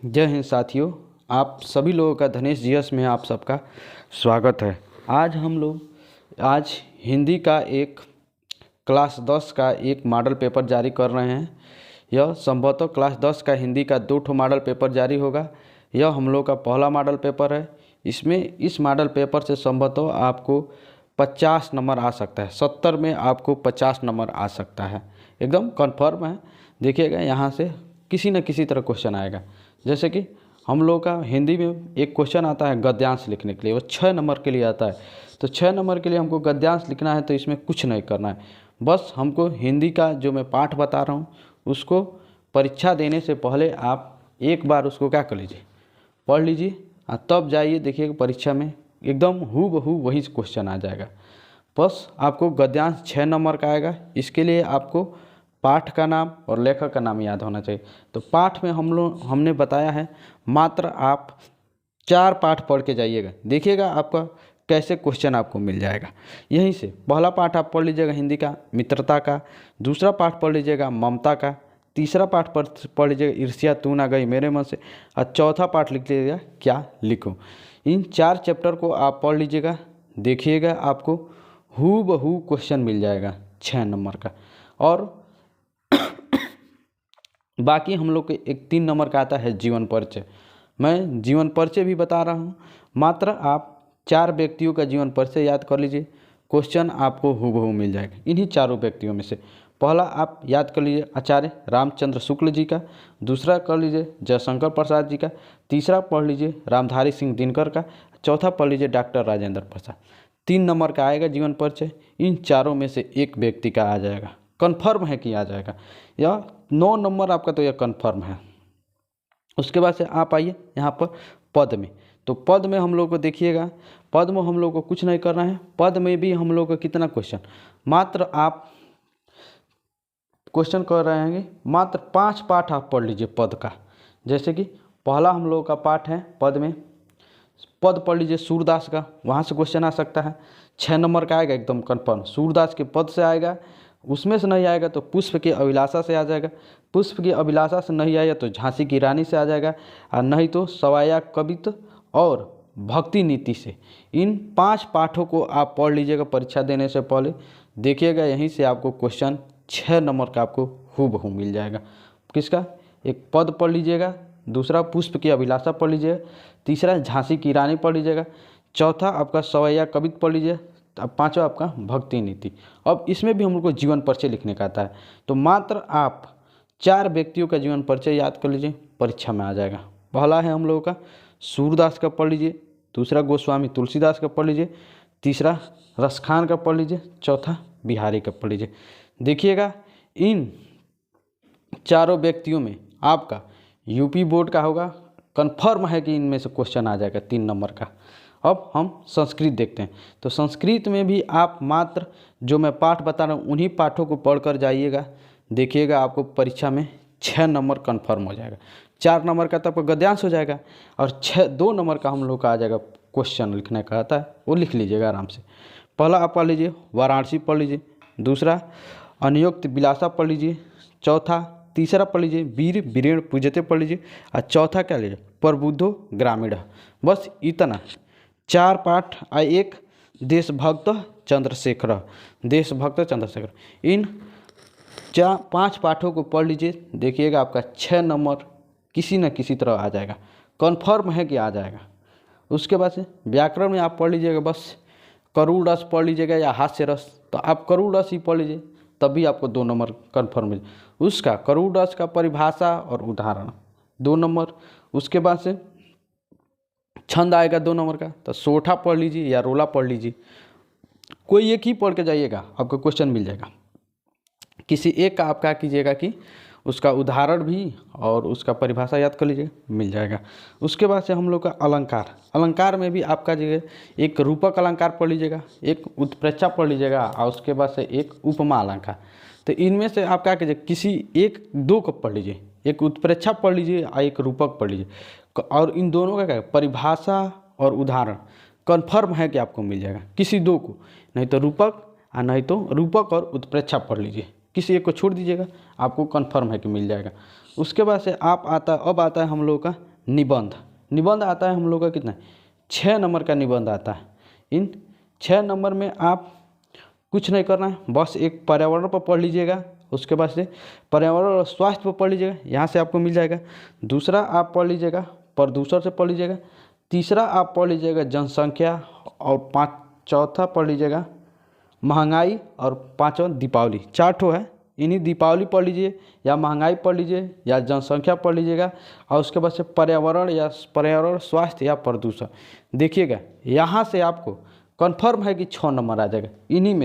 जय हिंद साथियों, आप सभी लोगों का धनेश जीएस में आप सबका स्वागत है। आज हिंदी का एक क्लास 10 का एक मॉडल पेपर जारी कर रहे हैं। यह संभवतः क्लास 10 का हिंदी का 2 मॉडल पेपर जारी होगा। यह हम लोग का पहला मॉडल पेपर है। इस मॉडल पेपर से संभवतः आपको 50 नंबर आ सकता है। 70 में आपको 50 नंबर आ सकता है, एकदम कन्फर्म है। देखिएगा, यहाँ से किसी न किसी तरह क्वेश्चन आएगा। जैसे कि हम लोग का हिंदी में एक क्वेश्चन आता है गद्यांश लिखने के लिए, वो 6 नंबर के लिए आता है। तो 6 नंबर के लिए हमको गद्यांश लिखना है, तो इसमें कुछ नहीं करना है। बस हमको हिंदी का जो मैं पाठ बता रहा हूँ उसको परीक्षा देने से पहले आप एक बार उसको क्या कर लीजिए, पढ़ लीजिए, और तब जाइए। देखिएगा परीक्षा में एकदम हूबहू वही क्वेश्चन आ जाएगा। बस आपको गद्यांश 6 नंबर का आएगा। इसके लिए आपको पाठ का नाम और लेखक का नाम याद होना चाहिए। तो पाठ में हमने बताया है, मात्र आप 4 पाठ पढ़ के जाइएगा। देखिएगा आपका कैसे क्वेश्चन आपको मिल जाएगा। यहीं से पहला पाठ आप पढ़ लीजिएगा हिंदी का मित्रता का, दूसरा पाठ पढ़ लीजिएगा ममता का, तीसरा पाठ पढ़ लीजिएगा ईर्ष्या तू ना गई मेरे मन से, और चौथा पाठ लिख लीजिएगा क्या लिखूं। इन 4 चैप्टर को आप पढ़ लीजिएगा। देखिएगा आपको हूबहू क्वेश्चन मिल जाएगा 6 नंबर का। और बाकी हम लोग के एक 3 नंबर का आता है जीवन परिचय। मैं जीवन परिचय भी बता रहा हूँ। मात्र आप 4 व्यक्तियों का जीवन परिचय याद कर लीजिए, क्वेश्चन आपको हूबहू मिल जाएगा इन्हीं 4 व्यक्तियों में से। पहला आप याद कर लीजिए आचार्य रामचंद्र शुक्ल जी का, दूसरा कर लीजिए जयशंकर प्रसाद जी का, तीसरा पढ़ लीजिए रामधारी सिंह दिनकर का, चौथा पढ़ लीजिए डॉक्टर राजेंद्र प्रसाद। 3 नंबर का आएगा जीवन परिचय। इन चारों में से एक व्यक्ति का आ जाएगा, कन्फर्म है कि आ जाएगा। या 9 नंबर आपका तो यह कन्फर्म है। उसके बाद से आप आइए यहाँ पर पद में। तो पद में हम लोग को देखिएगा, पद में हम लोग को कुछ नहीं करना है। पद में भी हम लोग को कितना क्वेश्चन, मात्र आप क्वेश्चन कर रहे हैं, मात्र 5 पाठ आप पढ़ लीजिए पद का। जैसे कि पहला हम लोग का पाठ है पद में, पद पढ़ लीजिए सूरदास का, वहाँ से क्वेश्चन आ सकता है। 6 नंबर का आएगा एकदम कन्फर्म, सूरदास के पद से आएगा। उसमें से नहीं आएगा तो पुष्प की अभिलाषा से आ जाएगा, पुष्प की अभिलाषा से नहीं आया तो झांसी की रानी से आ जाएगा, और नहीं तो सवाया कवित्त और भक्ति नीति से। इन 5 पाठों को आप पढ़ लीजिएगा परीक्षा देने से पहले। देखिएगा यहीं से आपको क्वेश्चन 6 नंबर का आपको हूबहू मिल जाएगा। किसका, एक पद पढ़ लीजिएगा, दूसरा पुष्प की अभिलाषा पढ़ लीजिएगा, तीसरा झांसी की रानी पढ़ लीजिएगा, चौथा आपका सवैया कवित्त पढ़ लीजिए, अब 5वां आपका भक्ति नीति। अब इसमें भी हम लोग को जीवन परिचय लिखने का आता है। तो मात्र आप 4 व्यक्तियों का जीवन परिचय याद कर लीजिए, परीक्षा में आ जाएगा। पहला है हम लोगों का सूरदास का पढ़ लीजिए, दूसरा गोस्वामी तुलसीदास का पढ़ लीजिए, तीसरा रसखान का पढ़ लीजिए, चौथा बिहारी का पढ़ लीजिए। देखिएगा इन 4 व्यक्तियों में आपका यूपी बोर्ड का होगा, कन्फर्म है कि इनमें से क्वेश्चन आ जाएगा 3 नंबर का। अब हम संस्कृत देखते हैं। तो संस्कृत में भी आप मात्र जो मैं पाठ बता रहा हूँ उन्हीं पाठों को पढ़कर जाइएगा। देखिएगा आपको परीक्षा में 6 नंबर कन्फर्म हो जाएगा। 4 नंबर का तो आपका गद्यांश हो जाएगा, और 2 नंबर का हम लोग का आ जाएगा क्वेश्चन लिखने का आता है, वो लिख लीजिएगा आराम से। पहला आप पढ़ लीजिए वाराणसी पढ़ लीजिए, दूसरा अनियुक्त विलासा पढ़ लीजिए, तीसरा पढ़ लीजिए वीर वीरेण पूजते पढ़ लीजिए, और चौथा क्या लीजिए प्रबुद्धो ग्रामीण। बस इतना 4 पाठ। एक देशभक्त चंद्रशेखर, इन 5 पाठों को पढ़ लीजिए। देखिएगा आपका 6 नंबर किसी न किसी तरह आ जाएगा, कन्फर्म है कि आ जाएगा। उसके बाद से व्याकरण में आप पढ़ लीजिएगा, बस करुड़ रस पढ़ लीजिएगा या हास्य रस, तो आप करुड़ रस ही पढ़ लीजिए, तभी आपको 2 नंबर कन्फर्म मिल। उसका करुड़ रस का परिभाषा और उदाहरण 2 नंबर। उसके बाद से छंद आएगा 2 नंबर का, तो सोठा पढ़ लीजिए या रोला पढ़ लीजिए, कोई एक ही पढ़ के जाइएगा, आपको क्वेश्चन मिल जाएगा। किसी एक का आप क्या कीजिएगा कि उसका उदाहरण भी और उसका परिभाषा याद कर लीजिए, मिल जाएगा। उसके बाद से हम लोग का अलंकार, अलंकार में भी आपका जगह एक रूपक अलंकार पढ़ लीजिएगा, एक उत्प्रेक्षा पढ़ लीजिएगा, और उसके बाद से एक उपमा अलंकार। तो इनमें से आप क्या कीजिए, किसी 1-2 को पढ़ लीजिए, एक उत्प्रेक्षा पढ़ लीजिए और एक रूपक पढ़ लीजिए, और इन दोनों का क्या परिभाषा और उदाहरण कन्फर्म है कि आपको मिल जाएगा। किसी 2 को, नहीं तो रूपक और नहीं तो रूपक और उत्प्रेक्षा पढ़ लीजिए, किसी एक को छोड़ दीजिएगा, आपको कन्फर्म है कि मिल जाएगा। उसके बाद से अब आता है हम लोगों का निबंध। निबंध आता है हम लोग का कितना, 6 नंबर का निबंध आता है। इन 6 नंबर में आप कुछ नहीं करना है, बस एक पर्यावरण पर पढ़ लीजिएगा, उसके बाद से पर्यावरण और स्वास्थ्य पर पढ़ लीजिएगा, यहाँ से आपको मिल जाएगा। दूसरा आप पढ़ लीजिएगा प्रदूषण से पढ़ लीजिएगा। तीसरा आप पढ़ लीजिएगा जनसंख्या, और चौथा पढ़ लीजिएगा महंगाई, और पाँचवा दीपावली। 4 ठो है, इन्हीं दीपावली पढ़ लीजिए, या महंगाई पढ़ लीजिए, या जनसंख्या पढ़ लीजिएगा, और उसके बाद से पर्यावरण, या पर्यावरण स्वास्थ्य, या प्रदूषण। देखिएगा यहाँ से आपको कन्फर्म है कि 6 नंबर आ जाएगा इन्हीं में।